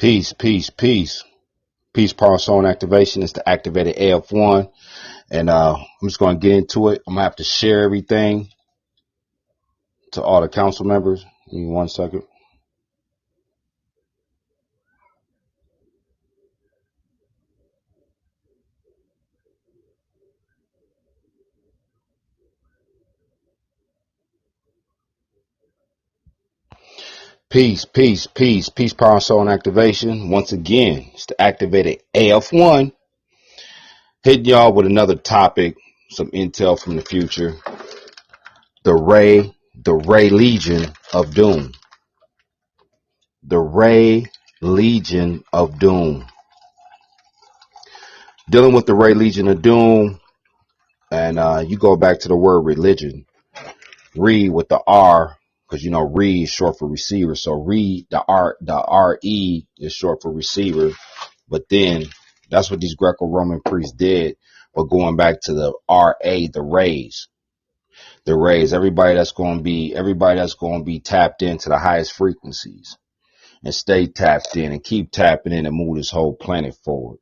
Peace, peace, peace. Peace power zone activation is the activated AF1. And I'm just going to get into it. I'm going to have to share everything to all the council members. Give me 1 second. Peace, peace, peace. Peace power zone activation. Once again, it's the activated AF1. Hitting y'all with another topic, some intel from the future. The RA-LIGION of Doom. The RA-LIGION of Doom. Dealing with the RA-LIGION of Doom, and you go back to the word religion. Re with the R, because you know re is short for receiver. So re, the RE is short for receiver. But then that's what these Greco-Roman priests did. But going back to the RA, the rays. The rays, everybody that's going to be tapped into the highest frequencies and stay tapped in and keep tapping in and move this whole planet forward.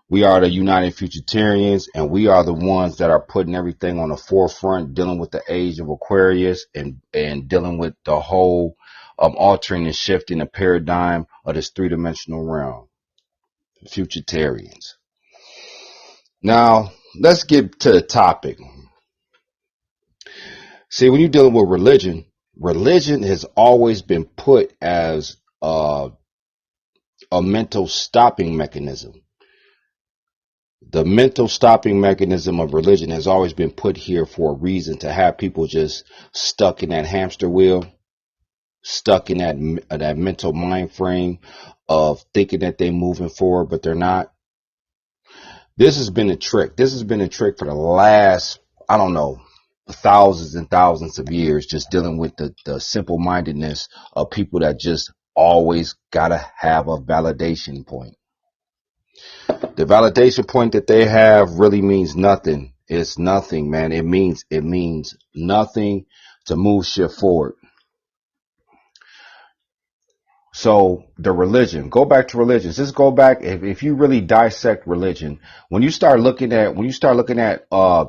We are the United Futurtarians, and we are the ones that are putting everything on the forefront, dealing with the age of Aquarius and dealing with the whole altering and shifting the paradigm of this three-dimensional realm. Futurtarians. Now, let's get to the topic. See, when you're dealing with religion, religion has always been put as a mental stopping mechanism. The mental stopping mechanism of religion has always been put here for a reason, to have people just stuck in that hamster wheel, stuck in that mental mind frame of thinking that they're moving forward, but they're not. This has been a trick. This has been a trick for the last, I don't know, thousands and thousands of years, just dealing with the simple-mindedness of people that just always gotta have a validation point. The validation point that they have really means nothing. It's nothing, man. It means nothing to move shit forward. So the religion, go back to religion. Just go back. If you really dissect religion, when you start looking at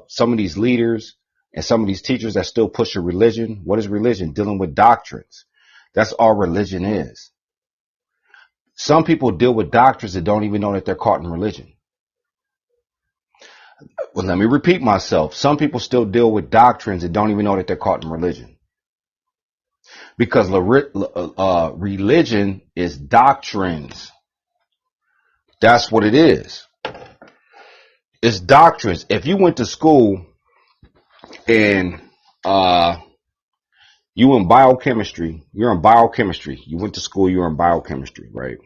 some of these leaders and some of these teachers that still push a religion, what is religion? Dealing with doctrines. That's all religion is. Some people deal with doctrines that don't even know that they're caught in religion. Well, let me repeat myself. Some people still deal with doctrines that don't even know that they're caught in religion. Because religion is doctrines. That's what it is. It's doctrines. If you went to school and you're in biochemistry. You went to school, you're in biochemistry, right?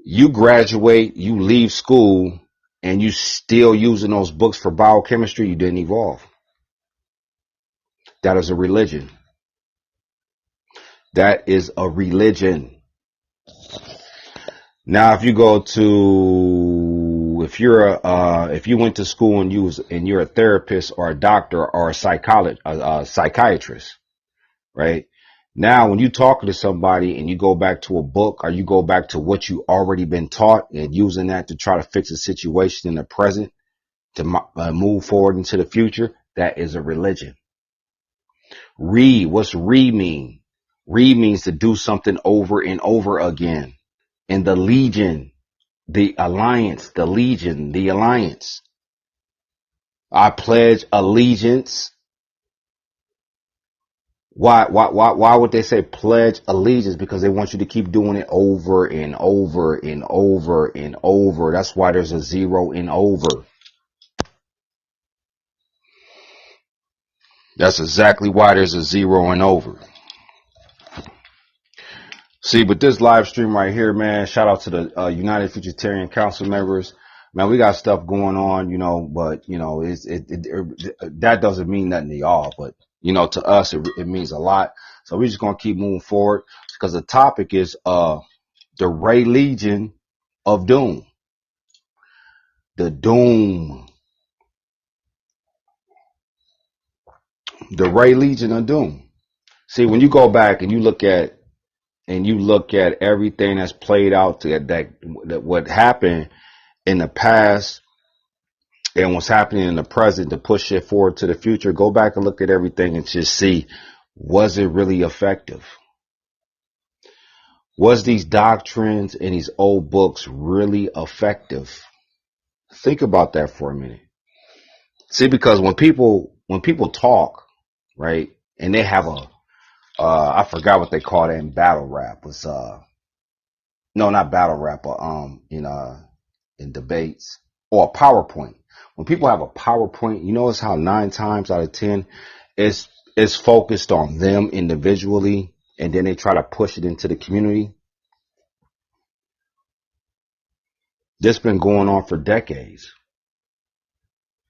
You graduate, you leave school, and you still using those books for biochemistry, you didn't evolve. That is a religion. That is a religion. Now, if you went to school and you're a therapist or a doctor or a psychiatrist, right? Now, when you talk to somebody and you go back to a book or you go back to what you already been taught and using that to try to fix a situation in the present to move forward into the future, that is a religion. What's re mean? Re means to do something over and over again. And the legion, the alliance, the legion, the alliance. I pledge allegiance. Why would they say pledge allegiance? Because they want you to keep doing it over and over and over and over. That's why there's a zero in over. That's exactly why there's a zero in over. See, but this live stream right here, man, shout out to the United Futurtarian Council members. Man, we got stuff going on, you know, but, you know, that doesn't mean nothing to y'all, but, you know, to us, it means a lot. So we're just going to keep moving forward because the topic is the RA-LIGION of Doom. The Doom. The RA-LIGION of Doom. See, when you go back and you look at and you look at everything that's played out to that what happened in the past and what's happening in the present to push it forward to the future, go back and look at everything and just see, was it really effective? Was these doctrines in these old books really effective? Think about that for a minute. See, because when people talk, right, and they have I forgot what they call it in battle rap. It's no, not battle rap, but in debates, or a PowerPoint. When people have a PowerPoint, you notice how 9 times out of 10 it's focused on them individually, and then they try to push it into the community. This been going on for decades,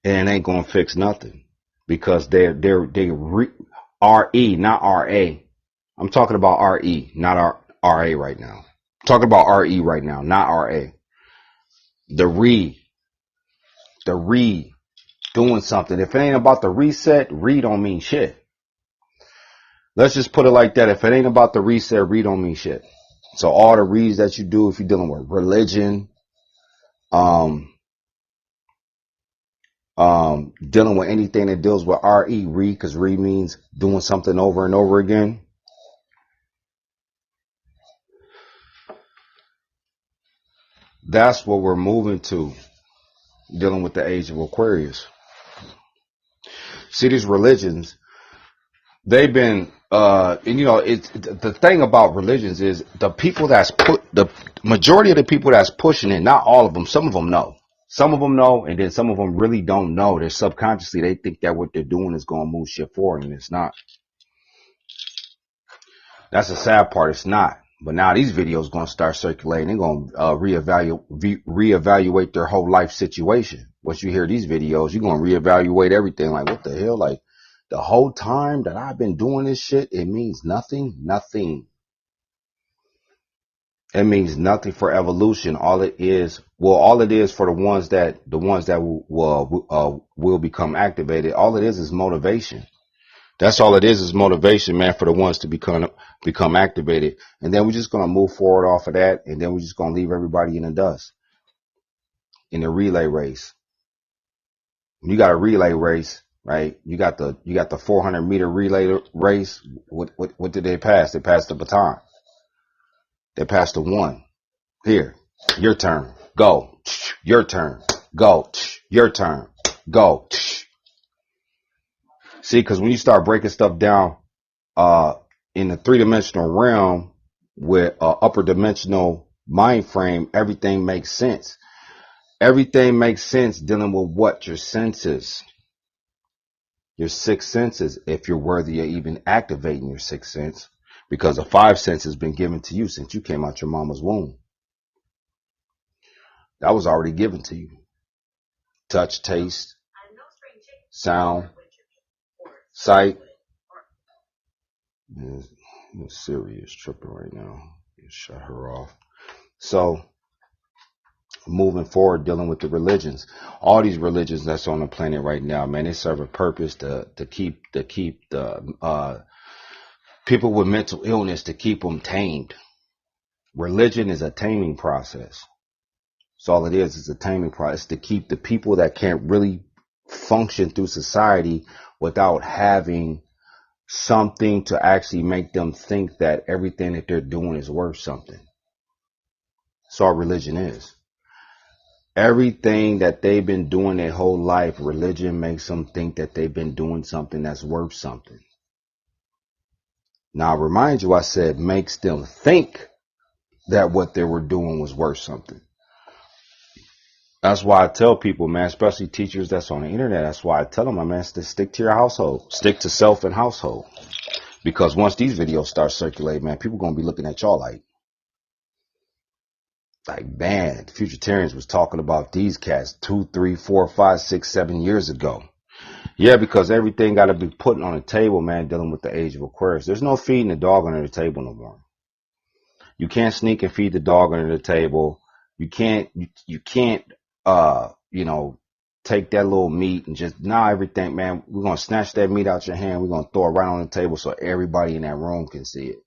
and it ain't gonna fix nothing because they RE, not RA. I'm talking about RE, not RA right now. I'm talking about RE right now, not RA. The doing something. If it ain't about the reset, don't mean shit. Let's just put it like that. If it ain't about the reset, don't mean shit. So all the reads that you do, if you're dealing with religion, dealing with anything that deals with re, because re means doing something over and over again. That's what we're moving to, dealing with the age of Aquarius. See, these religions, they've been, and it's the thing about religions is the people the majority of the people that's pushing it, not all of them, some of them know. Some of them know, and then some of them really don't know. They're subconsciously, they think that what they're doing is going to move shit forward, and it's not. That's the sad part. It's not. But now these videos going to start circulating. They're going to reevaluate their whole life situation. Once you hear these videos, you're going to reevaluate everything. Like, what the hell? Like, the whole time that I've been doing this shit, it means nothing. Nothing. It means nothing for evolution. All it is for the ones that will become activated. All it is motivation. That's all it is motivation, man, for the ones to become activated. And then we're just going to move forward off of that. And then we're just going to leave everybody in the dust in the relay race. When you got a relay race, right? You got the 400-meter relay race. What did they pass? They passed the baton. They passed the one. Here, your turn. Go. Your turn. Go. Your turn. Go. See, because when you start breaking stuff down in the 3-dimensional realm with upper dimensional mind frame, everything makes sense. Everything makes sense dealing with what your senses, your 6 senses, if you're worthy of even activating your 6th sense, because the 5 sense has been given to you since you came out your mama's womb. That was already given to you. Touch, taste, sound, sight. Siri is tripping right now. Shut her off. So, moving forward, dealing with the religions, all these religions that's on the planet right now, man, they serve a purpose to keep the people with mental illness, to keep them tamed. Religion is a taming process. So all it is a taming process to keep the people that can't really function through society without having something to actually make them think that everything that they're doing is worth something. That's all religion is. Everything that they've been doing their whole life, religion makes them think that they've been doing something that's worth something. Now, I remind you, I said makes them think that what they were doing was worth something. That's why I tell people, man, especially teachers that's on the internet, that's why I tell them, man, to stick to your household, stick to self and household. Because once these videos start circulating, man, people going to be looking at y'all like, man, the Futurtarians was talking about these cats 2, 3, 4, 5, 6, 7 years ago. Yeah, because everything got to be put on the table, man, dealing with the age of Aquarius. There's no feeding the dog under the table no more. You can't sneak and feed the dog under the table. You can't, take that little meat and just, everything, man, we're going to snatch that meat out your hand. We're going to throw it right on the table so everybody in that room can see it.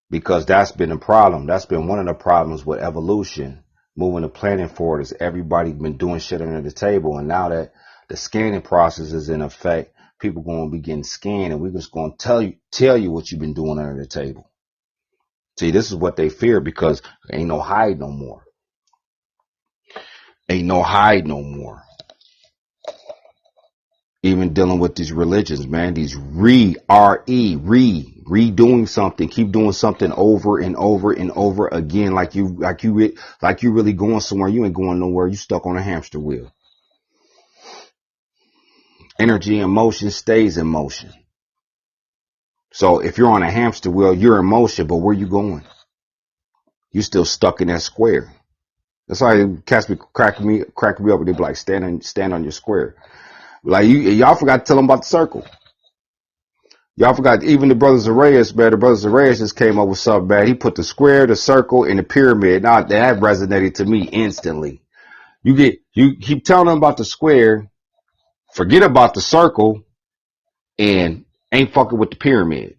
because that's been a problem. That's been one of the problems with evolution, moving the planet forward, is everybody been doing shit under the table. And now that the scanning process is in effect, people going to be getting scanned, and we're just going to tell you what you've been doing under the table. See, this is what they fear, because ain't no hide no more. Ain't no hide no more. Even dealing with these religions, man, these redoing something, keep doing something over and over and over again, like you really going somewhere. You ain't going nowhere. You stuck on a hamster wheel. Energy and motion stays in motion. So if you're on a hamster wheel, you're in motion, but where you going? You still stuck in that square. That's why cats be cracking me up. They be like, stand on your square. Like y'all forgot to tell them about the circle. Y'all forgot, even the brothers Arrayas, man. The brothers Arrayas just came up with something bad. He put the square, the circle, and the pyramid. Now that resonated to me instantly. You keep telling them about the square, forget about the circle, and ain't fucking with the pyramid.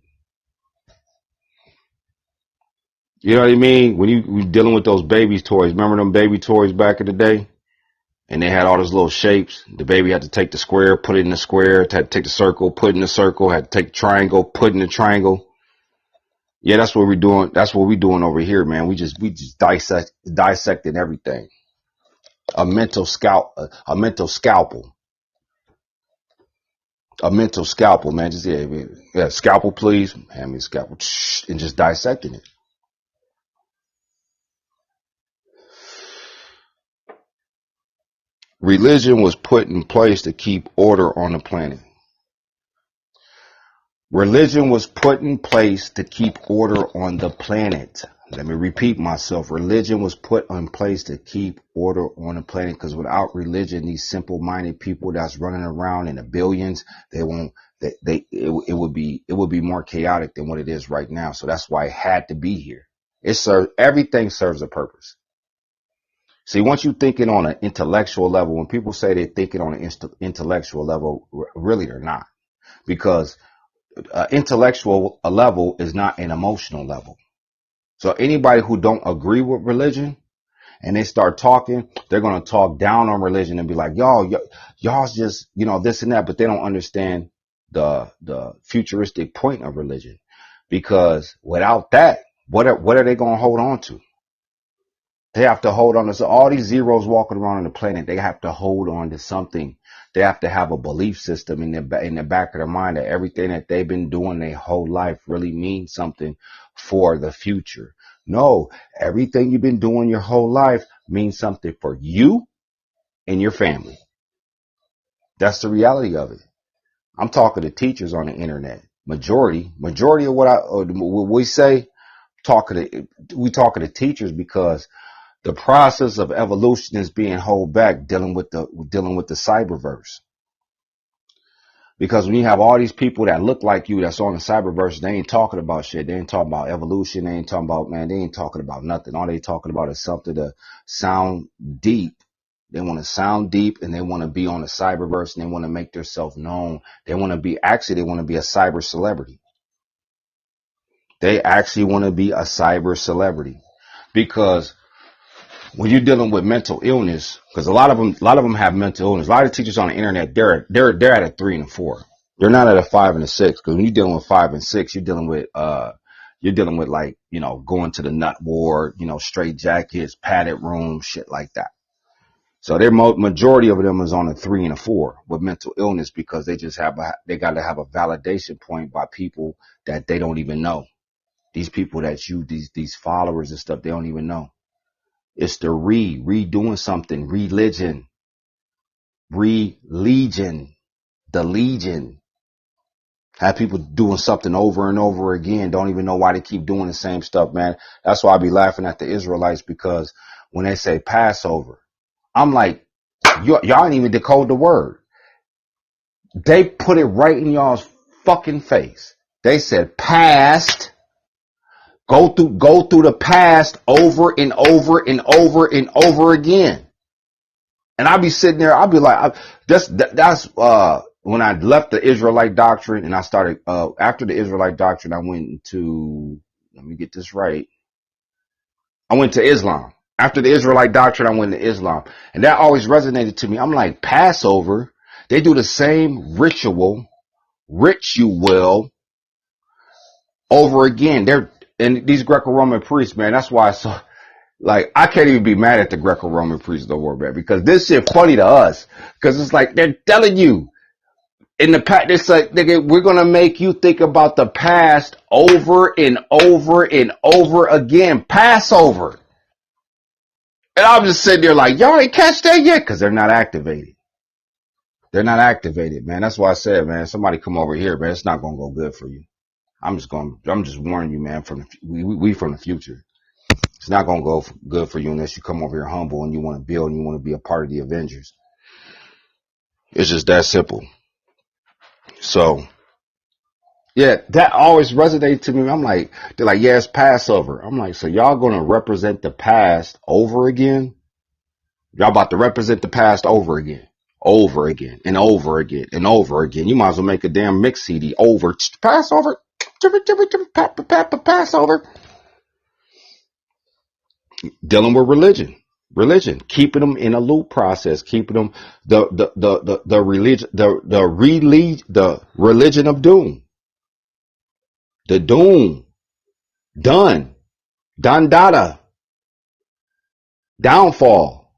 You know what I mean? When you dealing with those baby toys, remember them baby toys back in the day? And they had all those little shapes. The baby had to take the square, put it in the square, had to take the circle, put it in the circle, had to take the triangle, put it in the triangle. Yeah, that's what we're doing. That's what we're doing over here, man. We just dissecting everything. A mental scalpel. A mental scalpel, man. Just yeah, scalpel, please. Hand me a scalpel, and just dissecting it. Religion was put in place to keep order on the planet. Religion was put in place to keep order on the planet. Let me repeat myself. Religion was put in place to keep order on the planet, because without religion, these simple-minded people that's running around in the billions, it would be more chaotic than what it is right now. So that's why it had to be here. Everything serves a purpose. See, once you're thinking on an intellectual level, when people say they're thinking on an intellectual level, really they're not, because intellectual level is not an emotional level. So anybody who don't agree with religion and they start talking, they're going to talk down on religion and be like, y'all's just, this and that, but they don't understand the futuristic point of religion, because without that, what are they going to hold on to? They have to hold on to, so all these zeros walking around on the planet, they have to hold on to something. They have to have a belief system in the back of their mind that everything that they've been doing their whole life really means something for the future. No, everything you've been doing your whole life means something for you and your family. That's the reality of it. I'm talking to teachers on the internet. Majority of what we say, we talking to teachers, because the process of evolution is being held back, dealing with the cyberverse. Because when you have all these people that look like you that's on the cyberverse, they ain't talking about shit. They ain't talking about evolution. They ain't talking about, they ain't talking about nothing. All they talking about is something to sound deep. They want to sound deep, and they want to be on the cyberverse, and they want to make themselves known. They want to be a cyber celebrity. They actually want to be a cyber celebrity, because when you're dealing with mental illness, because a lot of them have mental illness. A lot of teachers on the internet, they're at a 3 and a 4. They're not at a 5 and a 6. Because when you're dealing with 5 and 6, you're dealing with like, going to the nut ward, straight jackets, padded rooms, shit like that. So their majority of them is on a 3 and a 4 with mental illness, because they just they got to have a validation point by people that they don't even know. These people that these followers and stuff, they don't even know. It's the redoing something, religion, the legion. Have people doing something over and over again, don't even know why they keep doing the same stuff, man. That's why I be laughing at the Israelites, because when they say Passover, I'm like, y'all ain't even decode the word. They put it right in y'all's fucking face. They said past. Go through the past over and over and over and over again. And I'll be sitting there, I'll be like, that's when I left the Israelite doctrine, and I started, after the Israelite doctrine, I went into let me get this right. I went to Islam. After the Israelite doctrine, I went to Islam. And that always resonated to me. I'm like, Passover, they do the same ritual over again. And these Greco-Roman priests, man, that's why like, I can't even be mad at the Greco-Roman priests no more, man, because this shit funny to us. Because it's like, they're telling you, in the past, it's like, nigga, we're gonna make you think about the past over and over and over again. Passover. And I'm just sitting there like, y'all ain't catch that yet? Because they're not activated. They're not activated, man. That's why I said, man, somebody come over here, man. It's not gonna go good for you. I'm just warning you, man, we from the future. It's not gonna go good for you unless you come over here humble and you want to build and you want to be a part of the Avengers. It's just that simple. So, yeah, that always resonated to me. I'm like, they're like, yeah, it's Passover. I'm like, so y'all gonna represent the past over again? Y'all about to represent the past over again and over again and over again. You might as well make a damn mix CD over Passover, Passover. Dealing with religion, keeping them in a loop process, keeping them the religion of doom, the doom, done, dada, downfall.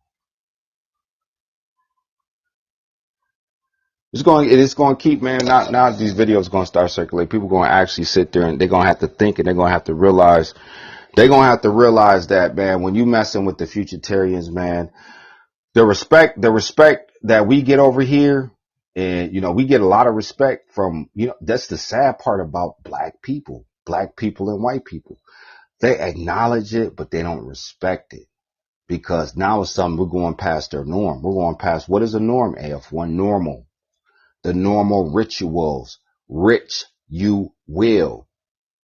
It's going to keep, man. Now these videos going to start circulating. People going to actually sit there and they're going to have to think and they're going to have to realize. They're going to have to realize that, man, when you messing with the Futurtarians, man, the respect that we get over here, and, you know, we get a lot of respect from, you know, that's the sad part about black people and white people. They acknowledge it, but they don't respect it because now it's something we're going past their norm. We're going past what is a norm, AF1 normal. The normal rituals, rich you will.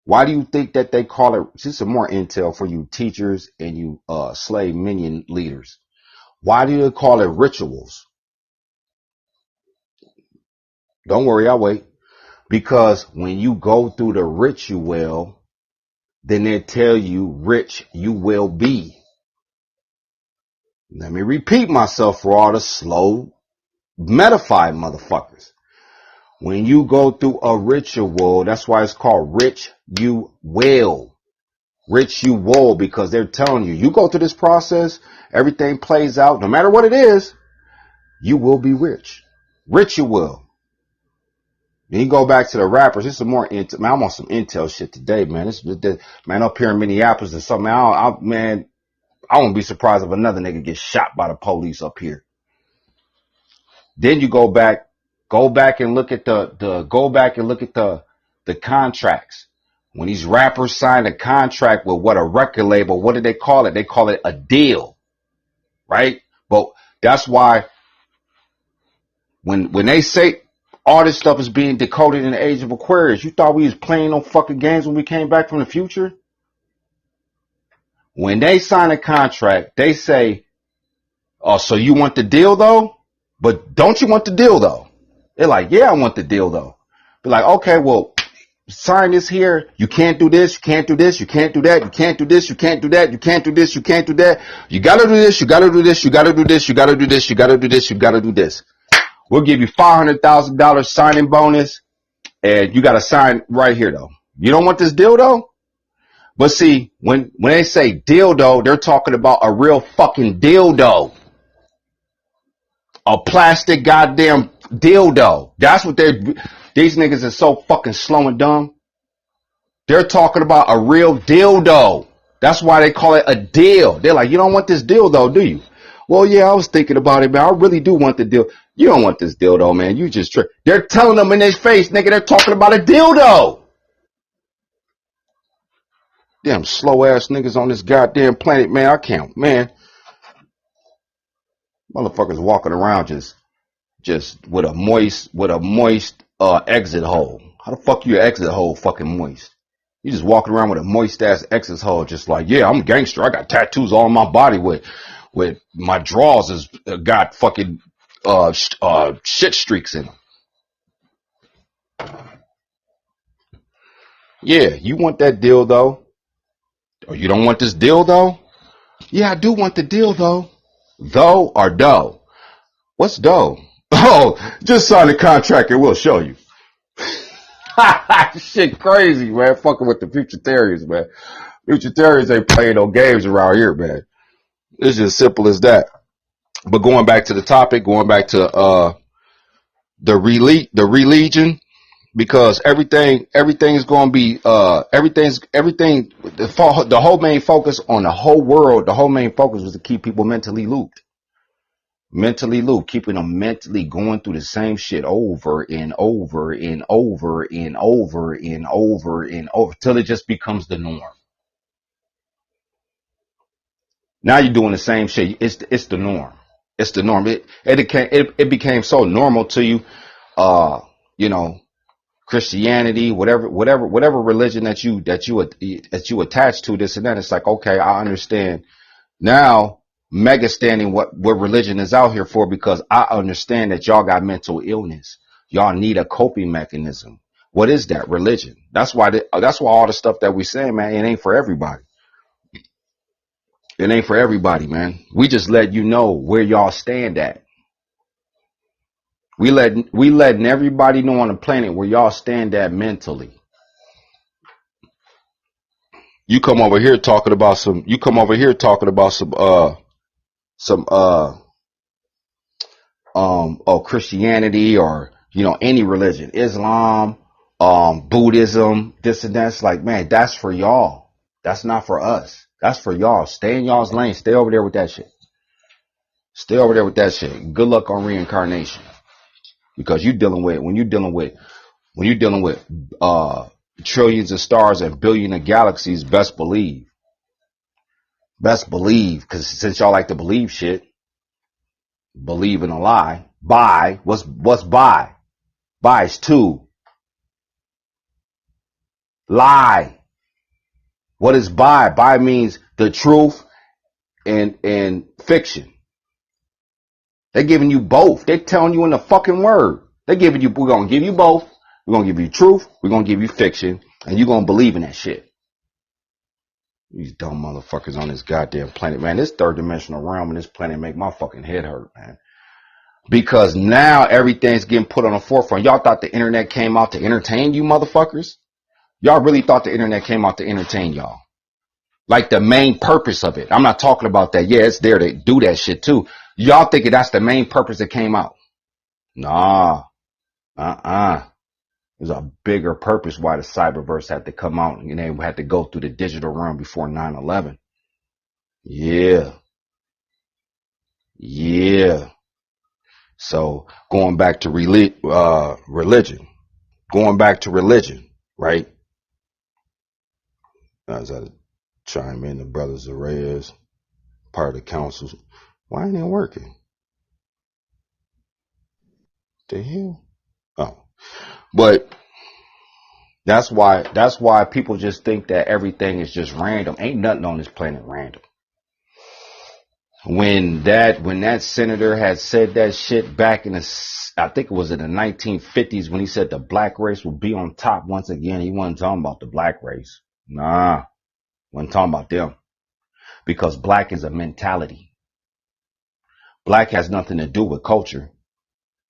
Why do you think that they call it? This is some more intel for you teachers and you slave minion leaders. Why do they call it rituals? Don't worry, I'll wait. Because when you go through the ritual, then they tell you rich you will be. Let me repeat myself for all the slow metafied motherfuckers. When you go through a ritual, that's why it's called rich you will. Rich you will, because they're telling you, you go through this process, everything plays out, no matter what it is, you will be rich. Rich you will. Then you go back to the rappers. This is more intel. Man, I'm on some intel shit today, man. Man, up here in Minneapolis or something. Man, I won't be surprised if another nigga gets shot by the police up here. Then you go back and look at the contracts. When these rappers sign a contract with what a record label, what do they call it? They call it a deal, right? But that's why when they say all this stuff is being decoded in the age of Aquarius, you thought we was playing no fucking games when we came back from the future? When they sign a contract, they say, oh, so you want the deal though? But don't you want the deal though? They're like, yeah, I want the deal though. They're like, okay, well, sign this here. You can't do this. You can't do this. You can't do that. You can't do this. You can't do that. You can't do this. You can't do that. You gotta do this. You gotta do this. You gotta do this. You gotta do this. You gotta do this. You gotta do this. We'll give you $500,000 signing bonus, and you gotta sign right here though. You don't want this deal though? But see, when they say dildo, they're talking about a real fucking dildo. A plastic goddamn dildo. That's what these niggas are so fucking slow and dumb. They're talking about a real dildo. That's why they call it a deal. They're like, you don't want this dildo, do you? Well, yeah, I was thinking about it, man. I really do want the deal. You don't want this dildo, man. You just trick. They're telling them in their face, nigga, they're talking about a dildo. Damn slow ass niggas on this goddamn planet, man. I can't, man. Motherfuckers walking around just with a moist exit hole. How the fuck your exit hole fucking moist? You just walking around with a moist ass exit hole, just like, yeah, I'm a gangster. I got tattoos all on my body with my drawers has got fucking shit streaks in them. Yeah, you want that deal though? Oh, you don't want this deal though? Yeah, I do want the deal though. Though or dough? What's dough? Oh, just sign the contract and we'll show you. Shit crazy, man. Fucking with the Futurtarians, man. Futurtarians ain't playing no games around here, man. It's just simple as that. But going back to the topic, going back to the religion, because everything is going to be everything. The whole main focus on the whole world, the whole main focus was to keep people mentally looped. Keeping them mentally going through the same shit over and over and over and over and over and over till it just becomes the norm. Now you're doing the same shit. It's the norm. It's the norm. It became so normal to you. You know, Christianity, whatever religion that you attach to, this and that. It's like, okay, I understand now. Mega standing what religion is out here for, because I understand that y'all got mental illness. Y'all need a coping mechanism. What is that? Religion. That's why all the stuff that we saying, man, it ain't for everybody. It ain't for everybody, man. We just let you know where y'all stand at. We letting everybody know on the planet where y'all stand at mentally. You come over here talking about some Christianity, or any religion, Islam, Buddhism, this and that's. Like, man, that's for y'all. That's not for us. That's for y'all. Stay in y'all's lane. Stay over there with that shit. Good luck on reincarnation, because when you're dealing with trillions of stars and billions of galaxies, best believe, because since y'all like to believe shit. Believe in a lie. Buy. What's buy? Buy is two. Lie. What is buy? Buy means the truth and fiction. They're giving you both. They're telling you in the fucking word. We're going to give you both. We're going to give you truth. We're going to give you fiction. And you're going to believe in that shit. These dumb motherfuckers on this goddamn planet, man. This third dimensional realm and this planet make my fucking head hurt, man. Because now everything's getting put on the forefront. Y'all thought the internet came out to entertain you motherfuckers? Y'all really thought the internet came out to entertain y'all? Like the main purpose of it. I'm not talking about that. Yeah, it's there to do that shit too. Y'all thinking that's the main purpose that came out? Nah. There's a bigger purpose why the cyberverse had to come out, and they had to go through the digital realm before 9/11. Yeah. So going back to religion, right? As I chime in, the brothers RA-LIGION, part of the council. Why ain't it working? The hell? Oh, but that's why people just think that everything is just random. Ain't nothing on this planet random. When that senator had said that shit back in I think it was in the 1950s, when he said the black race will be on top once again, he wasn't talking about the black race. Nah, wasn't talking about them, because black is a mentality. Black has nothing to do with culture.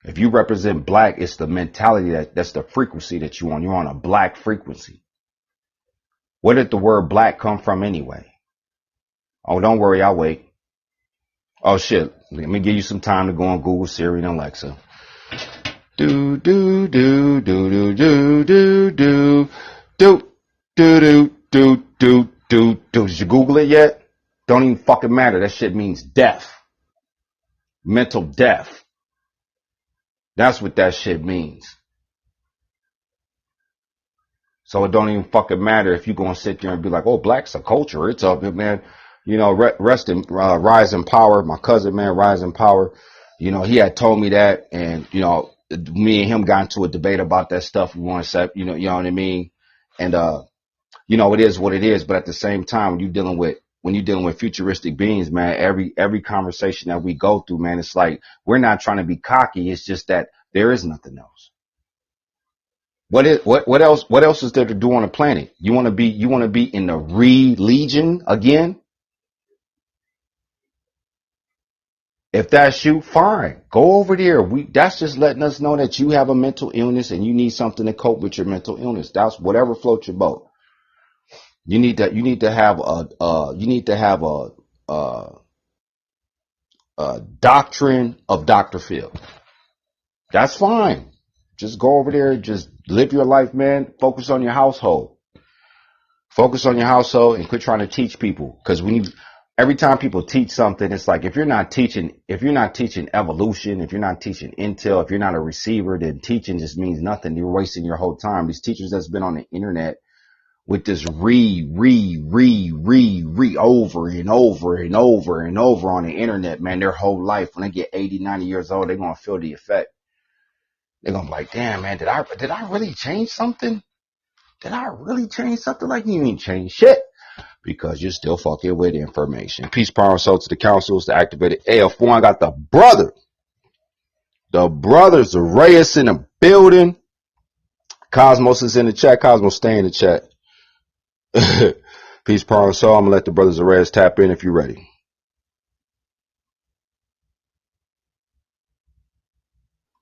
If you represent black, it's the mentality that's the frequency that you're on. You're on a black frequency. Where did the word black come from anyway? Oh, don't worry, I'll wait. Oh shit, let me give you some time to go on Google, Siri, and Alexa. Do do do do do do do do do do do do do. Did you Google it yet? Don't even fucking matter. That shit means death. Mental death. That's what that shit means. So it don't even fucking matter if you're gonna sit there and be like, oh, black's a culture. It's up, man. Rest in rise in power. My cousin, man, rise in power. He had told me that, and me and him got into a debate about that stuff. We want to say, you know what I mean? And it is what it is. But at the same time, when you're dealing with futuristic beings, man, every conversation that we go through, man, it's like we're not trying to be cocky. It's just that there is nothing else. What else is there to do on the planet? You want to be in the RA-LIGION again? If that's you, fine. Go over there. That's just letting us know that you have a mental illness and you need something to cope with your mental illness. That's whatever floats your boat. You need to have a doctrine of Dr. Phil. That's fine. Just go over there, just live your life, man. Focus on your household. Focus on your household and quit trying to teach people. Because every time people teach something, it's like if you're not teaching evolution, if you're not teaching intel, if you're not a receiver, then teaching just means nothing. You're wasting your whole time. These teachers that's been on the internet with this over and over on the internet, man, their whole life, when they get 80, 90 years old, they're going to feel the effect. They're going to be like, damn, man, did I really change something? Did I really change something? Like, you ain't change shit because you're still fucking with information. Peace, power, and soul to the councils, the activated AF1. Got the brothers, the Reyes in the building. Cosmos is in the chat. Cosmos, stay in the chat. Peace, power, and soul. I'm going to let the brothers Reyes tap in if you're ready.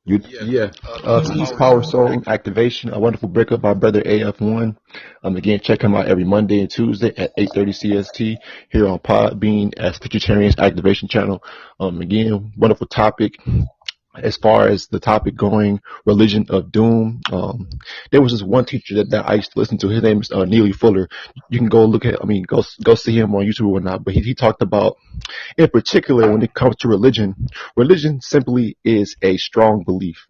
Peace, power, soul, activation. A wonderful breakup by brother AF1. Again, check him out every Monday and Tuesday at 8:30 CST here on Podbean as FUTURTARIANS Activation Channel. Again, wonderful topic. As far as the topic going, religion of doom. There was this one teacher that I used to listen to. His name is Neely Fuller. You can go go see him on YouTube or whatnot. But he talked about, in particular, when it comes to religion simply is a strong belief.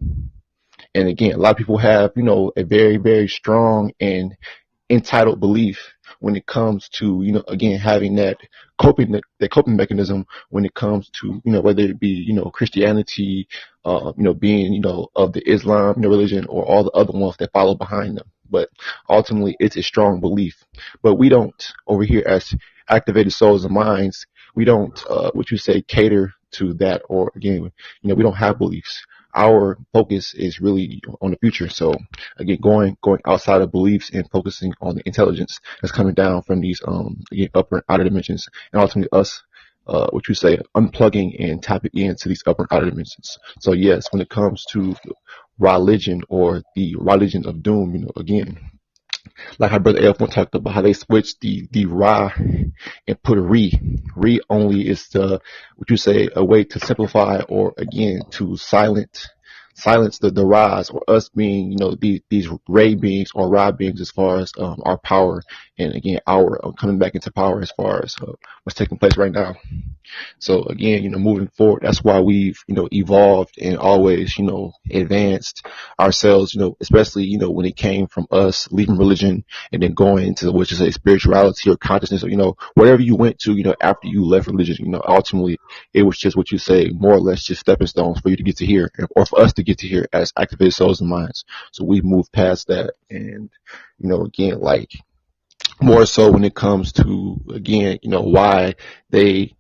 And again, a lot of people have, a very, very strong and entitled belief when it comes to, again, having that coping mechanism when it comes to, whether it be, Christianity, being, of the Islam, religion, or all the other ones that follow behind them. But ultimately, it's a strong belief. But we don't, over here as activated souls and minds, we don't, cater to that, or again, we don't have beliefs. Our focus is really on the future. So again, going outside of beliefs and focusing on the intelligence that's coming down from these again, upper and outer dimensions, and ultimately us unplugging and tapping into these upper and outer dimensions. So yes, when it comes to religion or the religion of doom, again, like how Brother F1 talked about how they switched the Ra and put a Re. Re only is a way to simplify or again to silence the Ra's, or us being, these Ray beings or Ra beings as far as our power, and again our coming back into power as far as what's taking place right now. So again, moving forward, that's why we've, evolved and always, advanced ourselves, especially, when it came from us leaving religion and then going into spirituality or consciousness, or, whatever you went to, after you left religion, ultimately it was just more or less just stepping stones for you to get to here, or for us to get to here as activated souls and minds. So we've moved past that. And, again, like more so when it comes to, again, why they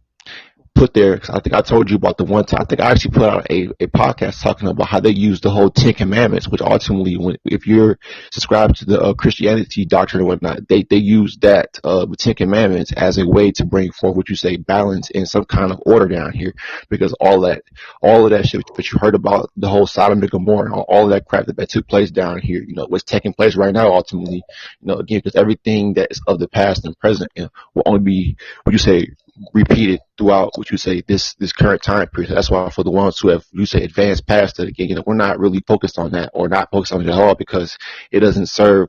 put there. I think I told you about the one time. I think I actually put out a podcast talking about how they use the whole 10 Commandments, which ultimately, if you're subscribed to the Christianity doctrine and whatnot, they use that the 10 Commandments as a way to bring forth balance and some kind of order down here, because all of that shit that you heard about, the whole Sodom and Gomorrah, all of that crap that took place down here, what's taking place right now ultimately, again, because everything that is of the past and present will only be repeated throughout this current time period. That's why for the ones who have advanced past it, again, we're not really focused on that, or not focused on it at all, because it doesn't serve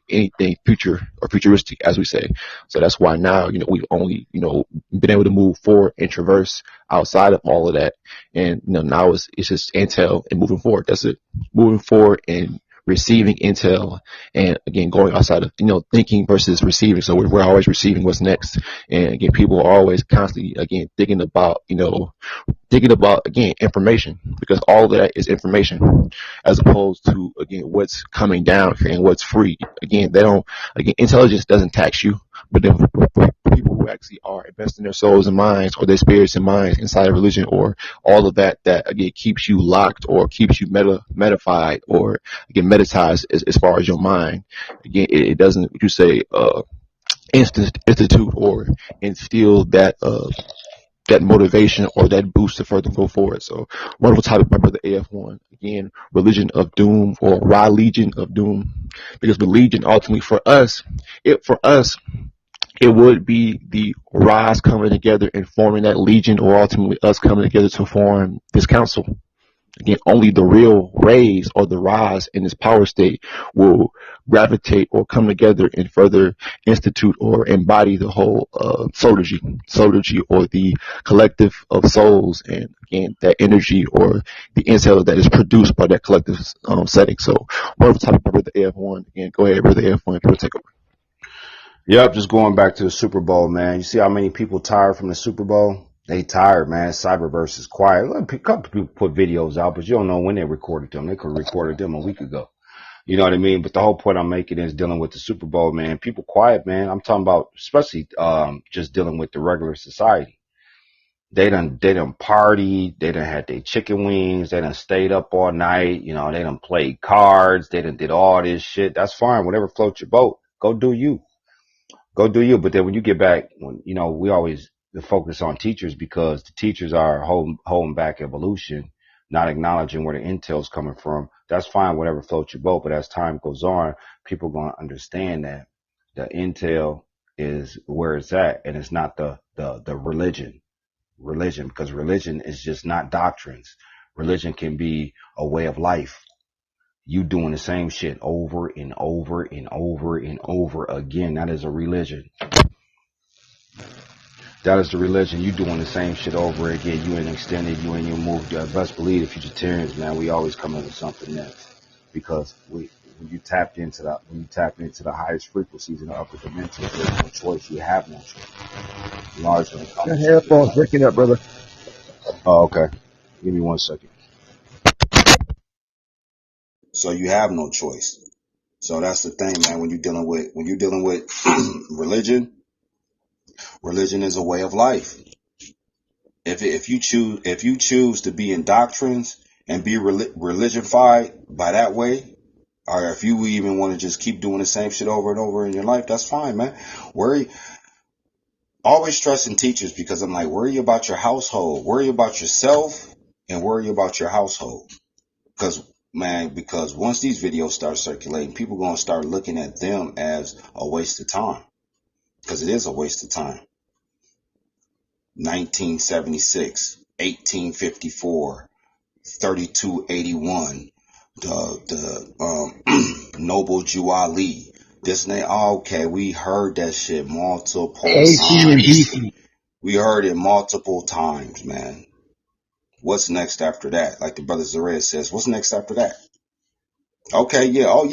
anything future or futuristic, as we say. So that's why now we've only been able to move forward and traverse outside of all of that, and now it's just intel and moving forward. That's it, moving forward and receiving intel, and again going outside of thinking versus receiving. So we're always receiving what's next, and again people are always constantly again thinking about again information, because all of that is information, as opposed to again what's coming down here and what's free. Again, intelligence doesn't tax you, but then for people who who actually are investing their souls and minds or their spirits and minds inside of religion, or all of that again keeps you locked or keeps you metafied or again meditized as far as your mind. Again, it doesn't, what you say, institute or instill that motivation or that boost to further go forward. So, wonderful topic, my brother AF1. Again, religion of doom or RA-LIGION of doom, because the legion ultimately it would be the Ra's coming together and forming that legion, or ultimately us coming together to form this council. Again, only the real rays or the Ra's in this power state will gravitate or come together and further institute or embody the whole solargy, or the collective of souls, and again that energy or the intel that is produced by that collective setting. So, wonderful topic, my brother AF1. Again, go ahead, brother AF1, if you want to take over. Yep, just going back to the Super Bowl, man. You see how many people tired from the Super Bowl? They tired, man. Cyberverse is quiet. A couple people put videos out, but you don't know when they recorded them. They could have recorded them a week ago. You know what I mean? But the whole point I'm making is dealing with the Super Bowl, man. People quiet, man. I'm talking about especially just dealing with the regular society. They done party. They done had their chicken wings. They done stayed up all night. You know, they done played cards. They done did all this shit. That's fine. Whatever floats your boat. Go do you. Go do you. But then when you get back, you know, we always focus on teachers because the teachers are holding back evolution, not acknowledging where the intel's coming from. That's fine, whatever floats your boat. But as time goes on, people are going to understand that the intel is where it's at, and it's not the religion, because religion is just not doctrines. Religion can be a way of life. You doing the same shit over and over and over and over again. That is a religion. That is the religion. You doing the same shit over again. You ain't extended. You ain't even moved. Best believe the Futurtarians, man, we always come into something next, because when you tap into the highest frequencies in the upper dimensions, there's no choice. You have no choice. Largely. Your headphones breaking up, brother. Oh, okay. Give me 1 second. So you have no choice. So that's the thing, man. When you're dealing with religion is a way of life. If you choose to be in doctrines and be religionified by that way, or if you even want to just keep doing the same shit over and over in your life, that's fine, man. Always stressing teachers, because I'm like, worry about your household, worry about yourself, and worry about your household. Because once these videos start circulating, people are going to start looking at them as a waste of time, because it is a waste of time. 1976, 1854, 3281, the Noble Jew Ali. This name, okay, we heard that shit multiple times. We heard it multiple times, man. What's next after that? Like the brother Zared says, what's next after that? Okay, yeah, oh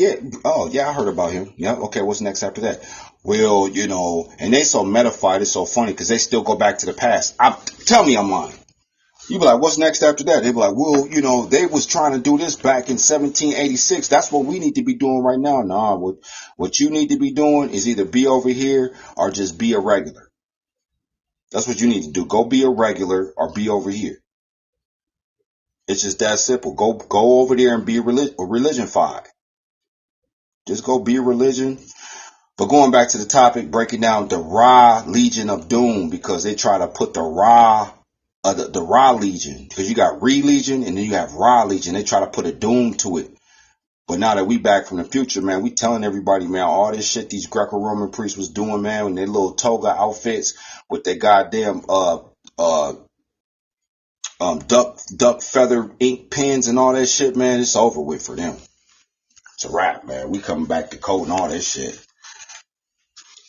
yeah, I heard about him. Yeah, okay, what's next after that? Well, you know, and they so metafied, it's so funny because they still go back to the past. Tell me I'm lying. You be like, what's next after that? They be like, well, you know, they was trying to do this back in 1786. That's what we need to be doing right now. Nah, what you need to be doing is either be over here or just be a regular. That's what you need to do. Go be a regular or be over here. It's just that simple. Go over there and be religionfied. Just go be a religion. But going back to the topic, breaking down the RA-LIGION of Doom, because they try to put the RA-LIGION, because you got RE-LIGION and then you have RA-LIGION. They try to put a doom to it. But now that we back from the future, man, we telling everybody, man, all this shit these Greco-Roman priests was doing, man, with their little toga outfits, with their goddamn duck feather ink pens and all that shit, man, it's over with for them. It's a wrap, man. We coming back to code and all that shit.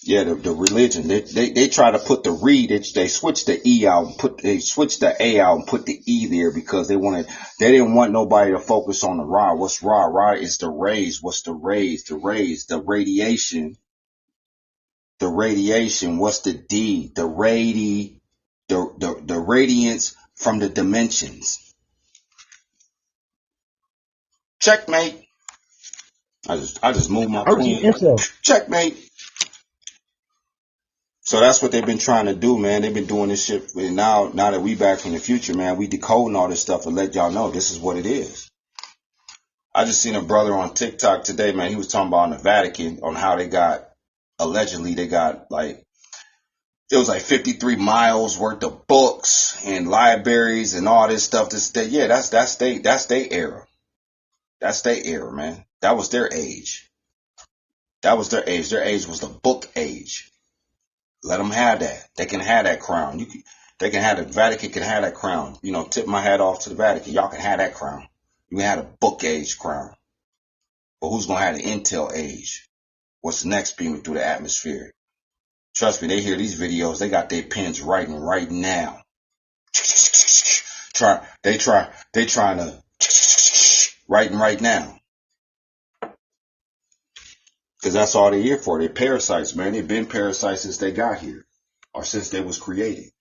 Yeah, the religion. They try to put the re, they switch the E out and they switch the A out and put the E there because they didn't want nobody to focus on the Ra. What's Ra? Ra is the rays. What's the rays? The rays, the radiation. The radiation. What's the D? The radiance from the dimensions. Checkmate. I just moved my queen. Checkmate. So that's what they've been trying to do, man. They've been doing this shit. And now that we back from the future, man, we decoding all this stuff and let y'all know this is what it is. I just seen a brother on TikTok today, man. He was talking about in the Vatican on how allegedly they got like, it was like 53 miles worth of books and libraries and all this stuff. That's their era. That's their era, man. That was their age. That was their age. Their age was the book age. Let them have that. They can have that crown. They can have the Vatican can have that crown. You know, tip my hat off to the Vatican. Y'all can have that crown. You can have a book age crown. But who's gonna have the intel age? What's next beaming through the atmosphere? Trust me, they hear these videos. They got their pens writing right now. They trying to writing right now. Because that's all they're here for. They're parasites, man. They've been parasites since they got here. Or since they was created.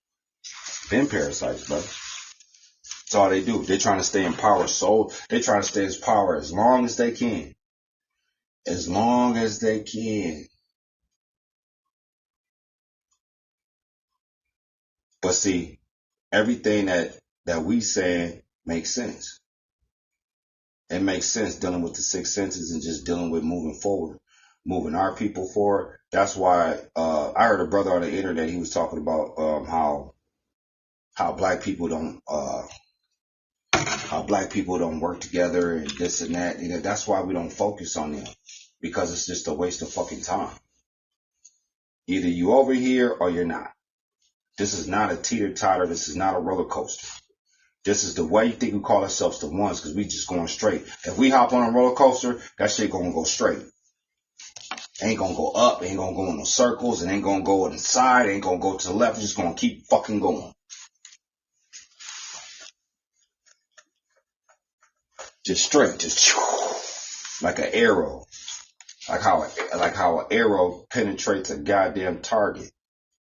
Been parasites, brother. That's all they do. They're trying to stay in power. So they're trying to stay in power as long as they can. As long as they can. But see, everything that we saying makes sense. It makes sense dealing with the six senses and just dealing with moving forward, moving our people forward. That's why I heard a brother on the internet. He was talking about how black people don't work together and this and that. You know, that's why we don't focus on them, because it's just a waste of fucking time. Either you over here or you're not. This is not a teeter-totter. This is not a roller coaster. This is the way you think we call ourselves the ones, because we just going straight. If we hop on a roller coaster, that shit gonna go straight. Ain't gonna go up, ain't gonna go in no circles, and ain't gonna go on the side, ain't gonna go to the left. It's just gonna keep fucking going. Just straight, just like an arrow. Like how an arrow penetrates a goddamn target.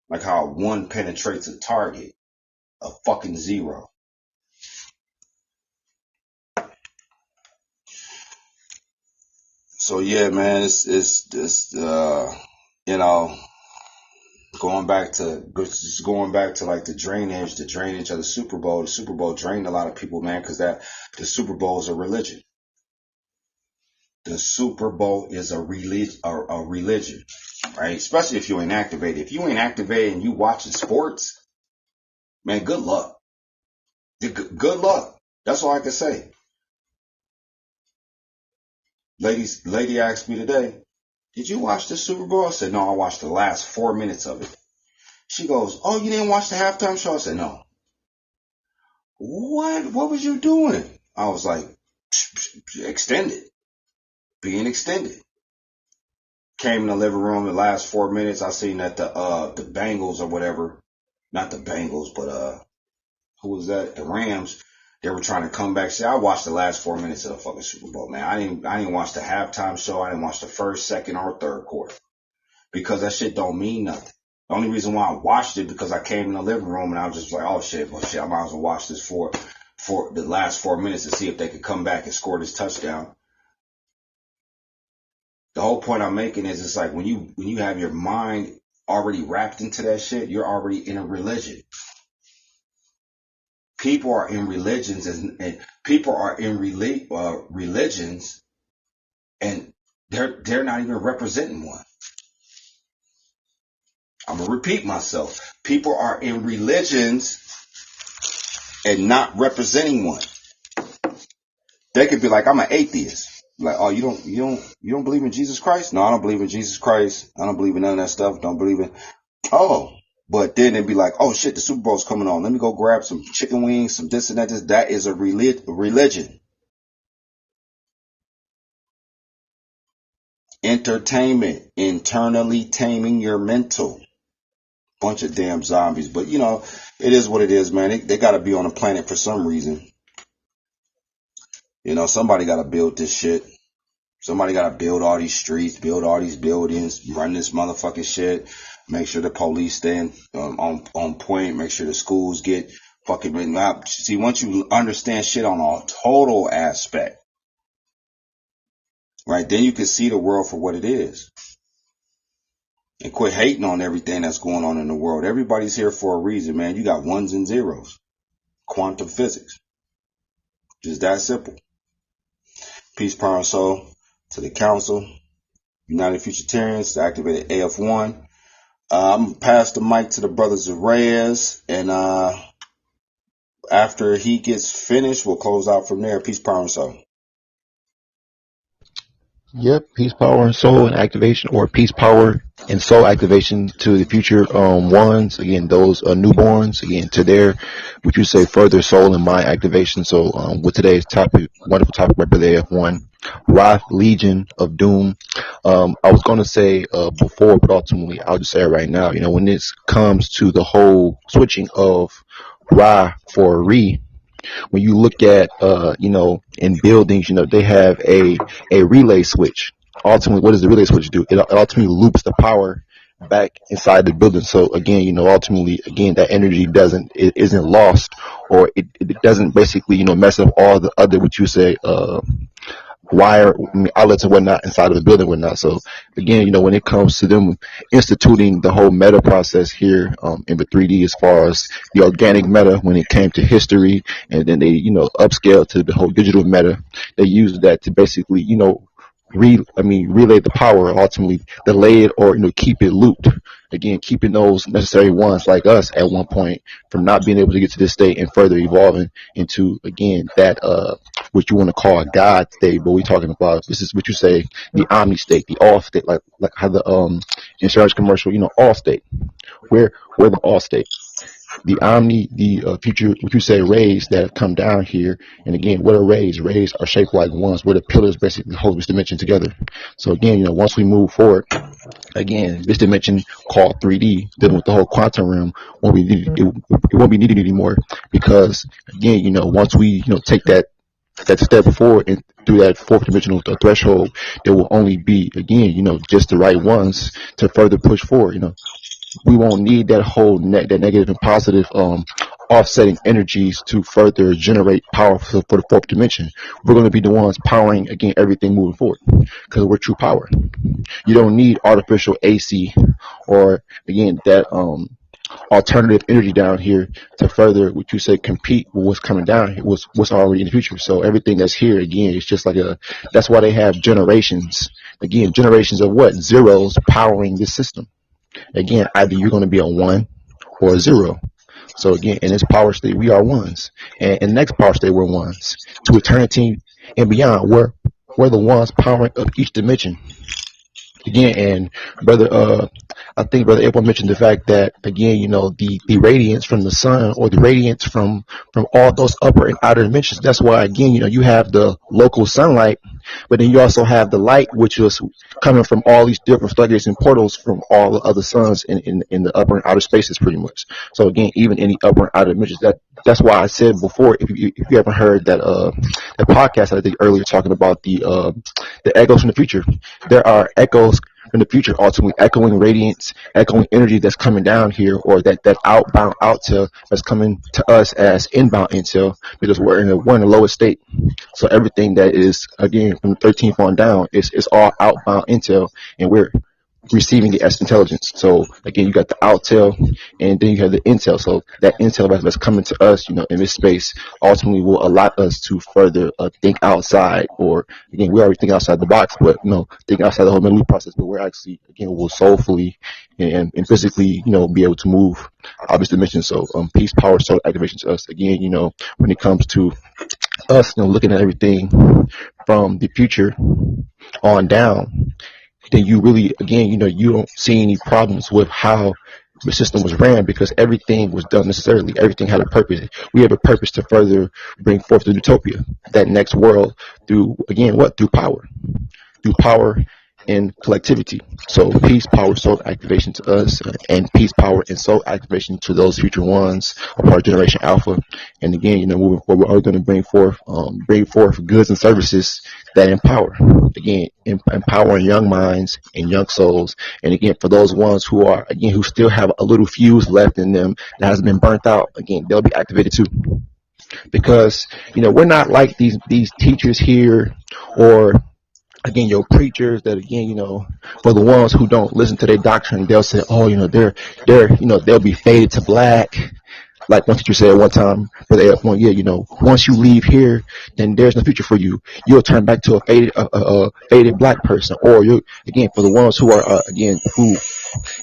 Like how a 1 penetrates a target. A fucking 0. So yeah, man, it's you know, going back to like the drainage of the Super Bowl. The Super Bowl drained a lot of people, man, because the Super Bowl is a religion. The Super Bowl is a religion, right? Especially if you ain't activated. If you ain't activated and you watching sports, man, good luck. Good luck. That's all I can say. Lady asked me today, did you watch the Super Bowl? I said, no, I watched the last 4 minutes of it. She goes, oh, you didn't watch the halftime show? I said, no. What was you doing? I was like, being extended. Came in the living room the last 4 minutes. I seen that the Bengals or whatever, not the Bengals, but who was that? The Rams. They were trying to come back. See, I watched the last 4 minutes of the fucking Super Bowl, man. I didn't watch the halftime show. I didn't watch the first, second, or third quarter, because that shit don't mean nothing. The only reason why I watched it because I came in the living room and I was just like, oh shit, I might as well watch this for the last 4 minutes to see if they could come back and score this touchdown. The whole point I'm making is it's like when you have your mind already wrapped into that shit, you're already in a religion. People are in religions and people are in religions and they're not even representing one. I'm gonna repeat myself. People are in religions and not representing one. They could be like, I'm an atheist. Like, oh, you don't believe in Jesus Christ? No, I don't believe in Jesus Christ. I don't believe in none of that stuff. Don't believe in. Oh, but then they'd be like, oh shit, the Super Bowl's coming on. Let me go grab some chicken wings, some this and that. That is a religion. Entertainment, internally taming your mental. Bunch of damn zombies. But you know, it is what it is, man. They got to be on the planet for some reason. You know, somebody got to build this shit. Somebody got to build all these streets, build all these buildings, run this motherfucking shit. Make sure the police stand on point. Make sure the schools get fucking written up. See, once you understand shit on a total aspect, right, then you can see the world for what it is. And quit hating on everything that's going on in the world. Everybody's here for a reason, man. You got ones and zeros. Quantum physics. Just that simple. Peace, power, and soul to the council. United Futuritarians, the activated AF1. I'm going to pass the mic to the brothers of Reyes. And after he gets finished, we'll close out from there. Peace, power, and soul. Yep, peace, power, and soul and activation, or peace, power, and soul activation to the future ones. Again, those newborns. Again, to their, would you say, further soul and mind activation. So, with today's topic, wonderful topic by Brother AF1, RA-LIGION of Doom. I was going to say before, but ultimately, I'll just say it right now. When this comes to the whole switching of Ra for Re. When you look at, in buildings, they have a relay switch. Ultimately, what does the relay switch do? It ultimately loops the power back inside the building. So again, ultimately, again, that energy isn't lost, or it doesn't basically, mess up all the other, what you say, wire outlets and whatnot inside of the building and whatnot. So again, when it comes to them instituting the whole meta process here in the 3D, as far as the organic meta, when it came to history, and then they upscale to the whole digital meta, they use that to basically relay the power, ultimately delay it, or keep it looped. Again, keeping those necessary ones like us at one point from not being able to get to this state and further evolving into, again, that what you want to call a God state. But we're talking about, this is what you say, the omni state, the all state, like how the insurance commercial, all state. We're the all state. The omni, the future, what you say, rays that have come down here. And again, what are rays? Rays are shaped like ones, where the pillars basically hold this dimension together. So again, once we move forward, again, this dimension called 3D, dealing with the whole quantum realm, won't be needed, it won't be needed anymore, because again, once we take that step forward and through that fourth dimensional threshold, there will only be, again, just the right ones to further push forward. We won't need that whole that negative and positive offsetting energies to further generate power for the fourth dimension. We're going to be the ones powering, again, everything moving forward, because we're true power. You don't need artificial AC or, again, that alternative energy down here to further, what you say, compete with what's coming down here, what's already in the future. So everything that's here, again, it's just like that's why they have generations. Again, generations of what? Zeros powering this system. Again, either you're going to be a 1 or a 0. So again, in this power state, we are ones. And in the next power state, we're ones. To eternity and beyond, we're the ones powering up each dimension. Again, and brother, I think Brother April mentioned the fact that, again, the radiance from the sun, or the radiance from all those upper and outer dimensions. That's why, again, you have the local sunlight, but then you also have the light, which was coming from all these different stargates and portals from all the other suns in the upper and outer spaces, pretty much. So again, even in the upper and outer dimensions, that's why I said before, if you haven't heard that podcast I did earlier, talking about the echoes from the future, there are echoes in the future, ultimately echoing radiance, echoing energy that's coming down here, or that outbound outel that's coming to us as inbound intel, because we're in the lowest state. So everything that is, again, from the 13th on down is all outbound intel, and we're receiving it as intelligence. So again, you got the outel, and then you have the intel. So that intel that's coming to us, in this space, ultimately will allow us to further think outside. Or again, we already think outside the box, but think outside the whole mental process. But we're actually, again, will soulfully and physically, be able to move out this dimension. So peace, power, soul activation to us. Again, when it comes to us, looking at everything from the future on down, then you really, again, you don't see any problems with how the system was ran, because everything was done necessarily. Everything had a purpose. We have a purpose to further bring forth the utopia, that next world, through, again, what? Through power. Through power and collectivity. So peace, power, soul activation to us, and peace, power, and soul activation to those future ones of our generation Alpha. And again, moving forward, we're going to bring forth goods and services that empower. Again, empowering young minds and young souls. And again, for those ones who are, again, who still have a little fuse left in them that has been burnt out, again, they'll be activated too. Because we're not like these teachers here, or again, your preachers that again, for the ones who don't listen to their doctrine, they'll say, oh, they'll be faded to black. Like one teacher said one time, Brother F1, yeah, once you leave here, then there's no future for you. You'll turn back to a faded black person, or you again for the ones who are again who,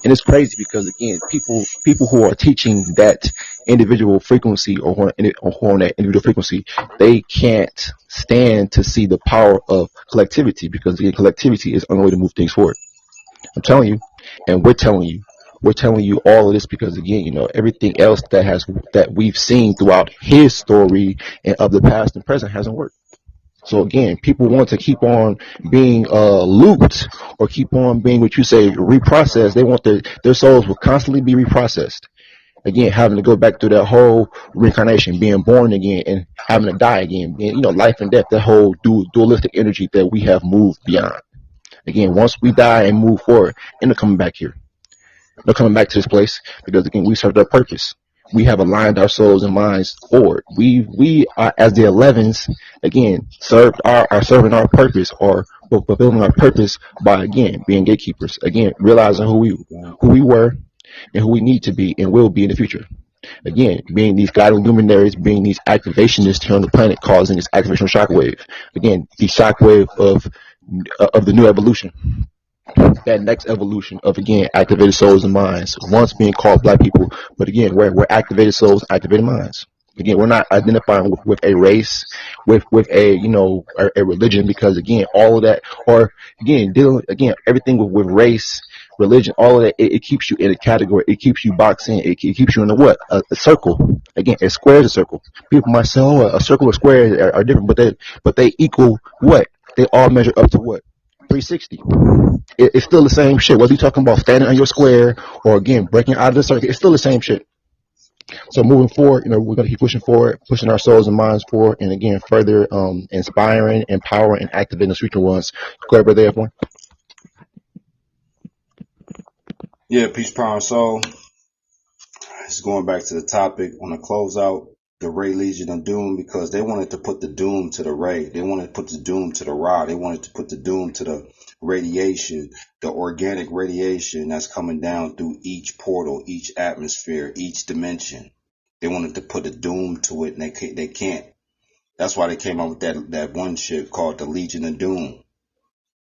and it's crazy because again, people who are teaching that individual frequency or on that individual frequency, they can't stand to see the power of collectivity because again, collectivity is the only way to move things forward. I'm telling you, and we're telling you all of this because again, everything else that we've seen throughout his story and of the past and present hasn't worked. So again, people want to keep on being looped or keep on being what you say reprocessed. They want their souls will constantly be reprocessed. Again, having to go back through that whole reincarnation, being born again, and having to die again. Being, life and death, that whole dualistic energy that we have moved beyond. Again, once we die and move forward, and they're coming back here. They're coming back to this place because again, we served our purpose. We have aligned our souls and minds forward. We are as the 11s again are serving our purpose or fulfilling our purpose by again being gatekeepers. Again, realizing who we were and who we need to be and will be in the future. Again, being these guiding luminaries, being these activationists here on the planet, causing this activational shockwave. Again, the shockwave of the new evolution, that next evolution of again activated souls and minds. Once being called black people, but again we're activated souls, activated minds. Again, we're not identifying with a race, with a a religion, because again all of that, or again dealing again everything with race, religion, all of that, it keeps you in a category, it keeps you boxed in, it keeps you in a circle. Again, a square is a circle. People might say, oh, a circle or square are different, but they equal what? They all measure up to what? 360. It's still the same shit. Whether you're talking about standing on your square or again breaking out of the circle, it's still the same shit. So moving forward, we're gonna keep pushing forward, pushing our souls and minds forward, and again further inspiring, empowering, and activating the future ones. Go ahead, brother F1. Yeah, peace, power, and soul. Just going back to the topic on the closeout, the RA-LIGION of Doom, because they wanted to put the doom to the Ray. They wanted to put the doom to the Ra. They wanted to put the doom to the radiation, the organic radiation that's coming down through each portal, each atmosphere, each dimension. They wanted to put a doom to it, and they can't. That's why they came up with that one shit called the Legion of Doom.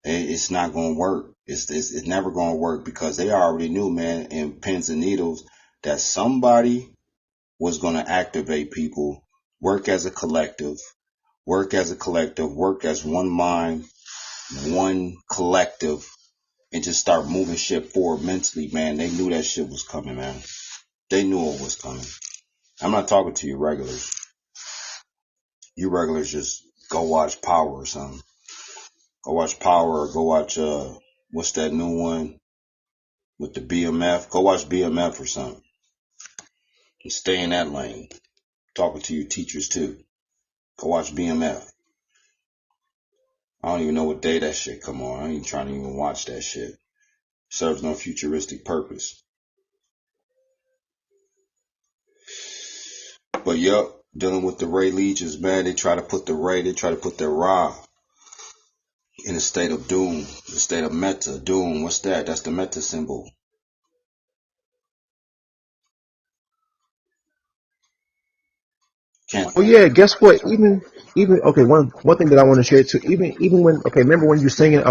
It's not going to work. It's never going to work because they already knew, man, in pins and needles, that somebody was going to activate people, work as a collective, work as one mind, one collective, and just start moving shit forward mentally, man. They knew that shit was coming, man. They knew it was coming. I'm not talking to you regulars. You regulars just go watch Power or something. Go watch Power or go watch, what's that new one with the BMF? Go watch BMF or something. And stay in that lane. Talking to your teachers too. Go watch BMF. I don't even know what day that shit come on. I ain't even trying to even watch that shit. Serves no futuristic purpose. But yup, dealing with the Ray Legions, man, they try to put their Ra in a state of doom, the state of meta, doom. What's that? That's the meta symbol. Can't. Oh yeah, guess what? Even okay, one thing that I want to share too. Even when okay, remember when you're singing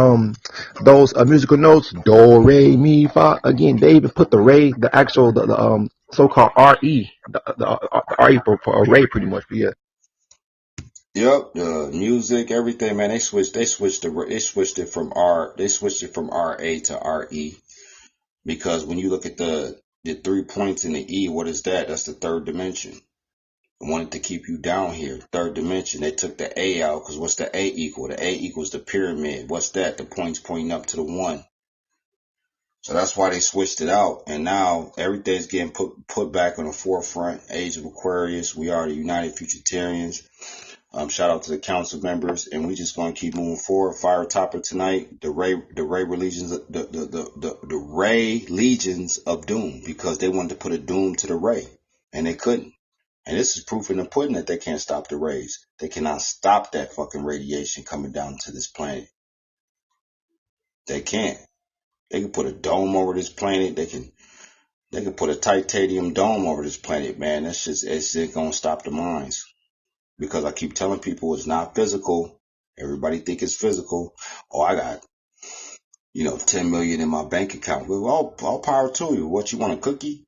those musical notes, do re mi fa. Again, they even put the actual the so-called re the re for array pretty much. But yeah. Yep, the music, everything, man. They switched it from RA to RE, because when you look at the 3 points in the E, what is that? That's the third dimension. They wanted to keep you down here, third dimension. They took the A out, because what's the A equal? The A equals the pyramid. What's that? The points pointing up to the 1. So that's why they switched it out, and now everything's getting put back on the forefront. Age of Aquarius. We are the United Futurtarians. Shout out to the council members, and we just gonna keep moving forward. Fire topic tonight: the Ray Legions, the Ray Legions of Doom, because they wanted to put a doom to the Ray, and they couldn't. And this is proof in the pudding that they can't stop the rays. They cannot stop that fucking radiation coming down to this planet. They can't. They can put a dome over this planet. They can put a titanium dome over this planet, man. It's just gonna stop the minds. Because I keep telling people it's not physical. Everybody think it's physical. Oh, I got 10 million in my bank account. Well, all power to you. What, you want a cookie?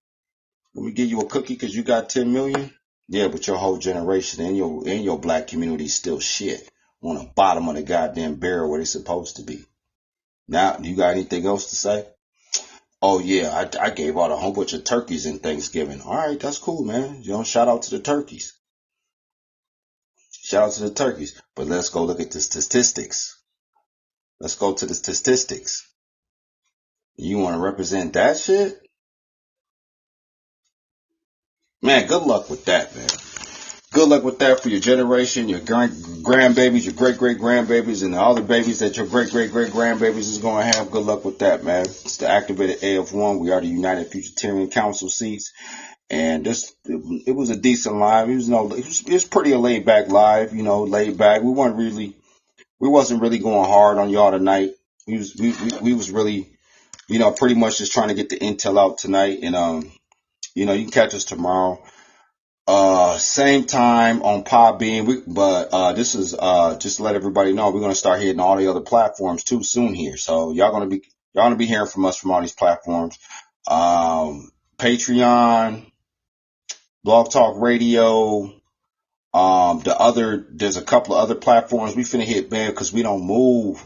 Let me give you a cookie because you got 10 million. Yeah, but your whole generation and your black community is still shit on the bottom of the goddamn barrel where they're supposed to be. Now, you got anything else to say? Oh yeah, I gave out a whole bunch of turkeys in Thanksgiving. All right, that's cool, man. Shout out to the turkeys. Shout out to the turkeys. But let's go look at the statistics. Let's go to the statistics. You want to represent that shit? Man, good luck with that, man. Good luck with that for your generation, your grandbabies, your great-great-grandbabies, and the other babies that your great-great-great-grandbabies is going to have. Good luck with that, man. It's the activated AF1. We are the United Futuritarian Council seats. And it was a decent live. It was pretty a laid back live, laid back. We wasn't really going hard on y'all tonight. We was really, pretty much just trying to get the intel out tonight. And, you can catch us tomorrow. Same time on Podbean. But this is, just to let everybody know, we're going to start hitting all the other platforms too soon here. So y'all going to be hearing from us from all these platforms. Patreon, Blog Talk Radio, there's a couple of other platforms we finna hit, man, because we don't move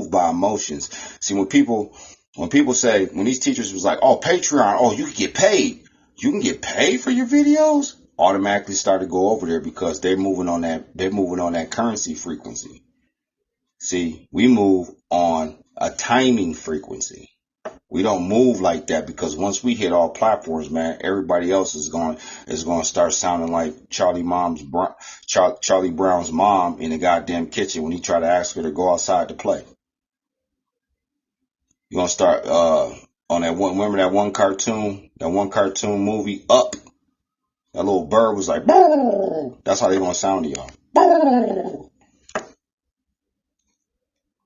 by emotions. See, when these teachers was like, oh, Patreon, oh, you can get paid for your videos, automatically start to go over there because they're moving on that currency frequency. See, we move on a timing frequency. We don't move like that because once we hit all platforms, man, everybody else is going to start sounding like Charlie Brown's mom in the goddamn kitchen when he tried to ask her to go outside to play. You're going to start on that one. Remember that one cartoon movie, Up? That little bird was like, "Brr." That's how they're going to sound to y'all. Brr.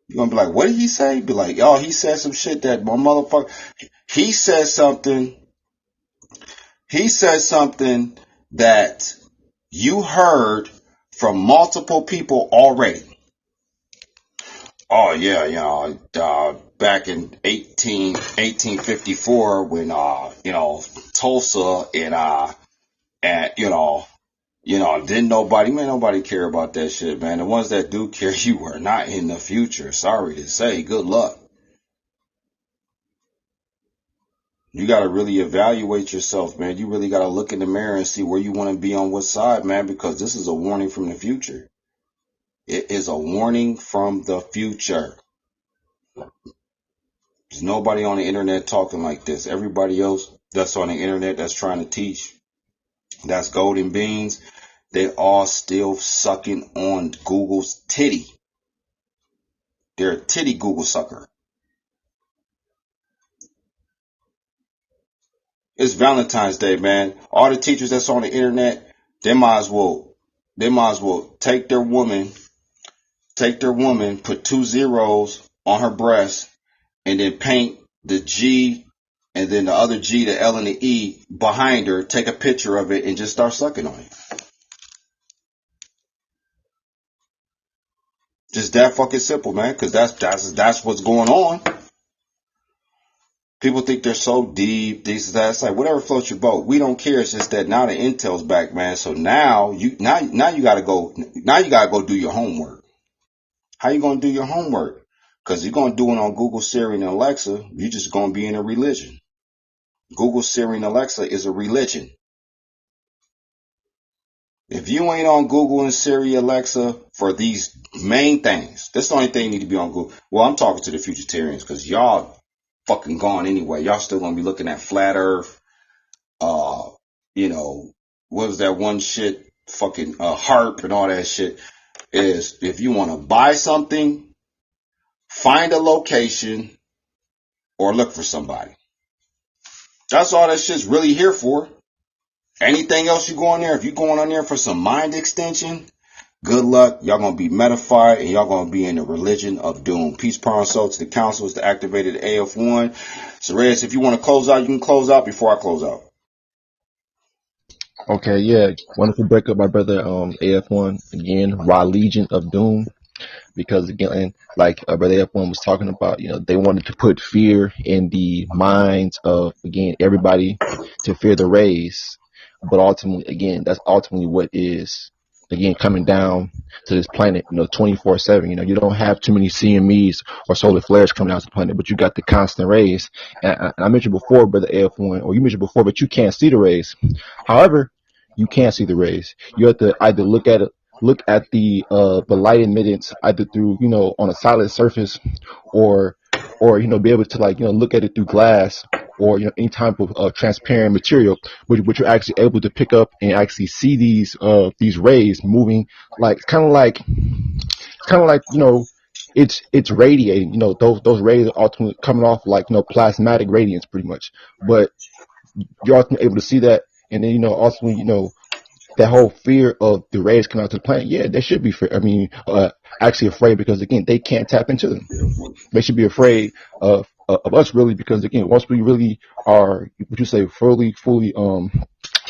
You're going to be like, what did he say? Be like, oh, he said some shit that my motherfucker, he said something that you heard from multiple people already. Oh yeah, back in 1854 when, Tulsa and didn't nobody care about that shit, man. The ones that do care, you are not in the future. Sorry to say, good luck. You got to really evaluate yourself, man. You really got to look in the mirror and see where you want to be on what side, man, because this is a warning from the future. It is a warning from the future. There's nobody on the internet talking like this. Everybody else that's on the internet that's trying to teach, that's golden beans, they all still sucking on Google's titty. They're a titty Google sucker. It's Valentine's Day, man. All the teachers that's on the internet, they might as well take their woman, put 2 zeros on her breast, and then paint the G and then the other G, the L and the E behind her, take a picture of it and just start sucking on it. Just that fucking simple, man, because that's what's going on. People think they're so deep, this, that. It's like, whatever floats your boat. We don't care. It's just that now the intel's back, man. So now you gotta go do your homework. How you gonna do your homework? Because you're gonna do it on Google, Siri, and Alexa. You're just gonna be in a religion. Google, Siri, and Alexa is a religion. If you ain't on Google and Siri, Alexa for these main things, that's the only thing you need to be on Google. Well, I'm talking to the Futuritarians because y'all fucking gone anyway. Y'all still gonna be looking at flat Earth. What was that one shit? Fucking HARP and all that shit. Is if you want to buy something, find a location or look for somebody. That's all that shit's really here for. Anything else you go on there, if you're going on there for some mind extension, Good luck. Y'all gonna be metafied and y'all gonna be in the religion of doom. Peace, power, and soul to the councils, the activated AF1. So, Reyes, if you want to close out, you can close out before I close out. Okay, yeah. Wonderful breakup, my brother. AF1 again, RA-LIGION of Doom. Because again, like Brother F1 was talking about, they wanted to put fear in the minds of, again, everybody to fear the rays. But ultimately, again, that's ultimately what is, again, coming down to this planet, 24/7. You don't have too many CMEs or solar flares coming out to the planet, but you got the constant rays. And I mentioned before, Brother AF1, or you mentioned before, but you can't see the rays. However, you can't see the rays. You have to either look at the light emittance either through, on a solid surface, or be able to, like, look at it through glass, or any type of transparent material, which you're actually able to pick up and actually see these rays moving, like it's kind of like it's radiating. Those rays are ultimately coming off like plasmatic radiance pretty much, but you're ultimately able to see that. And then ultimately, that whole fear of the rays coming out to the planet, yeah, they should be actually afraid, because again, they can't tap into them. They should be afraid of us, really, because again, once we really are, would you say, fully,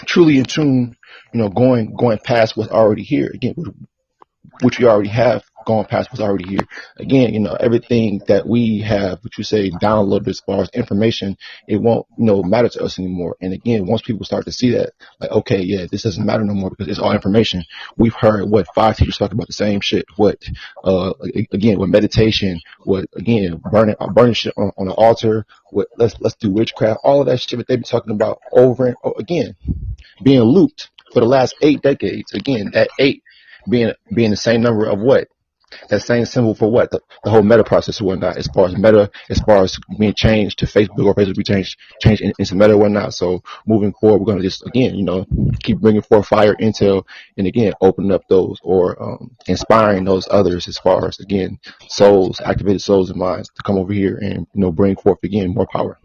truly in tune, going past what's already here. Again, which we already have gone past what's already here. Again, everything that we have, which you say, downloaded as far as information, it won't, matter to us anymore. And again, once people start to see that, like, okay, yeah, this doesn't matter no more because it's all information. We've heard what 5 teachers talk about the same shit. Again, with meditation, again, burning shit on the altar. Let's do witchcraft. All of that shit that they've been talking about over and over again, being looped for the last 8 decades. Again, that eight being the same number of what? That same symbol for what? The whole meta process and whatnot, as far as being changed to Facebook, or Facebook be changed into meta and whatnot. So moving forward, we're going to just, again, keep bringing forth fire intel, and again, opening up those, or inspiring those others, as far as, again, souls, activated souls and minds, to come over here and, bring forth, again, more power.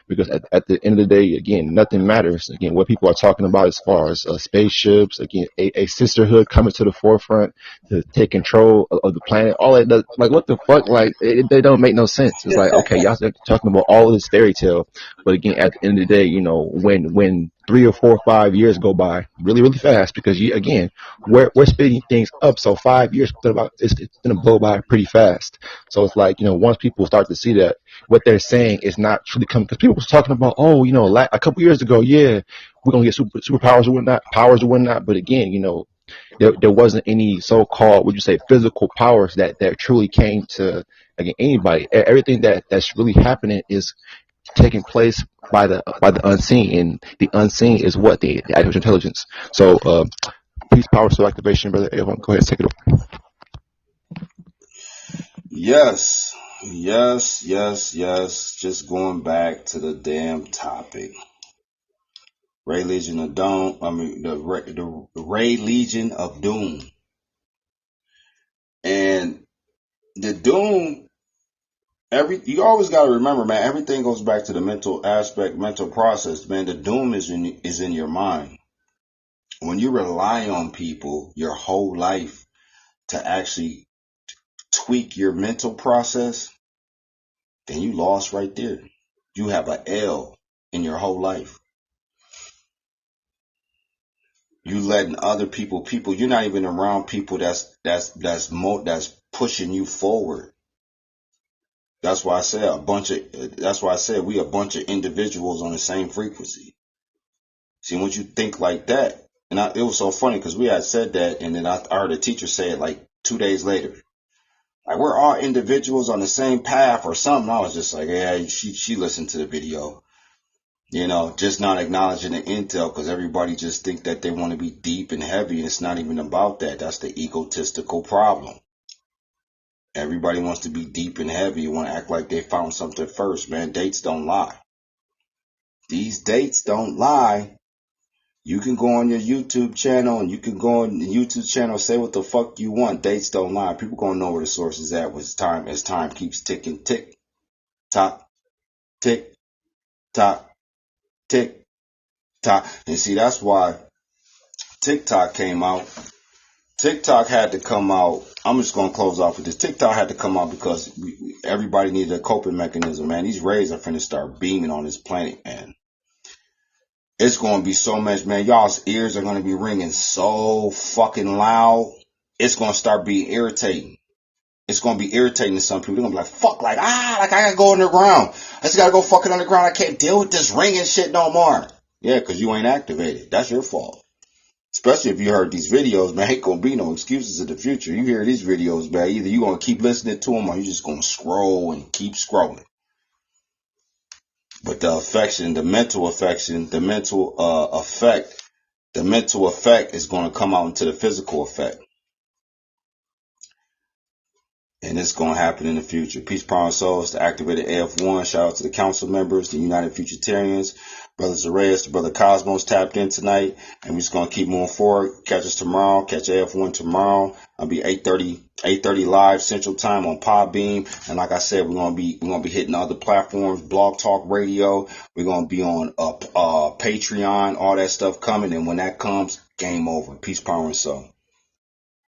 Because at the end of the day, again, nothing matters. Again, what people are talking about as far as spaceships, again, a sisterhood coming to the forefront to take control of the planet, all that does, like, what the fuck? Like, they don't make no sense. It's like, okay, y'all start talking about all of this fairy tale, but again, at the end of the day, when 3 or 4 or 5 years go by really, really fast, because again, we're speeding things up. So 5 years, it's going to blow by pretty fast. So it's like, once people start to see that what they're saying is not truly coming, because people was talking about, oh, a couple years ago, yeah, we're going to get superpowers or whatnot. But again, there wasn't any so-called, would you say, physical powers that truly came to, again, anybody. Everything that's really happening is taking place by the unseen, and the unseen is what? The artificial intelligence. So peace, power, soul activation, brother. Everyone, go ahead and take it over. Yes, yes, yes, yes. Just going back to the damn topic. RA-LIGION of Doom. I mean, the RA-LIGION of Doom. And the Doom, you always got to remember, man, everything goes back to the mental aspect, mental process, man. The Doom is in your mind. When you rely on people your whole life to actually tweak your mental process, then you lost right there. You have an L in your whole life. You letting other people, you're not even around people that's pushing you forward. That's why I said we a bunch of individuals on the same frequency. See, once you think like that, and it was so funny because we had said that, and then I heard a teacher say it like 2 days later. Like, we're all individuals on the same path or something. I was just like, yeah, she listened to the video. Just not acknowledging the intel, because everybody just think that they want to be deep and heavy, and it's not even about that. That's the egotistical problem. Everybody wants to be deep and heavy. You want to act like they found something first, man. Dates don't lie. These dates don't lie. You can go on your YouTube channel, and you can go on the YouTube channel, say what the fuck you want. Dates don't lie. People gonna know where the source is at as time keeps ticking. Tick, tock, tick, tock, tick, tock. And see, that's why TikTok came out TikTok had to come out. I'm just going to close off with this. TikTok had to come out because everybody needed a coping mechanism, man. These rays are finna start beaming on this planet, man. It's going to be so much, man. Y'all's ears are going to be ringing so fucking loud. It's going to start being irritating. It's going to be irritating to some people. They're going to be like, fuck, like I got to go underground. I just got to go fucking underground. I can't deal with this ringing shit no more. Yeah, because you ain't activated. That's your fault. Especially if you heard these videos, man, ain't gonna be no excuses in the future. You hear these videos, man, either you gonna keep listening to them or you just gonna scroll and keep scrolling. But the affection, the mental affection, the mental effect is gonna come out into the physical effect. And it's going to happen in the future. Peace, power, and souls to activated AF1. Shout out to the council members, the United Futuritarians. Brother Zarez, Brother Cosmos tapped in tonight. And we're just going to keep moving forward. Catch us tomorrow. Catch AF1 tomorrow. I'll be 8:30 live Central Time on Podbeam. And like I said, we're going to be hitting other platforms, Blog Talk Radio. We're going to be on Patreon, all that stuff coming. And when that comes, game over. Peace, power, and soul.